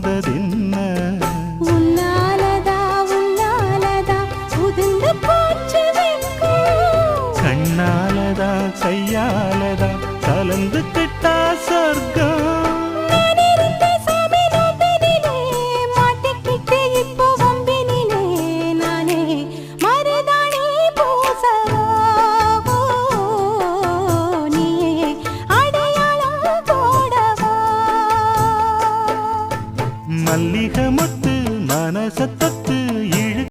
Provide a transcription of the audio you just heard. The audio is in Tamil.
வந்ததென்ன உன்னாலதா உன்னாலதா உதிர்ந்து போச்சு வெட்கம் கண்ணாலதா கையாலதா கலந்து கிட்டா சொர்க்கம்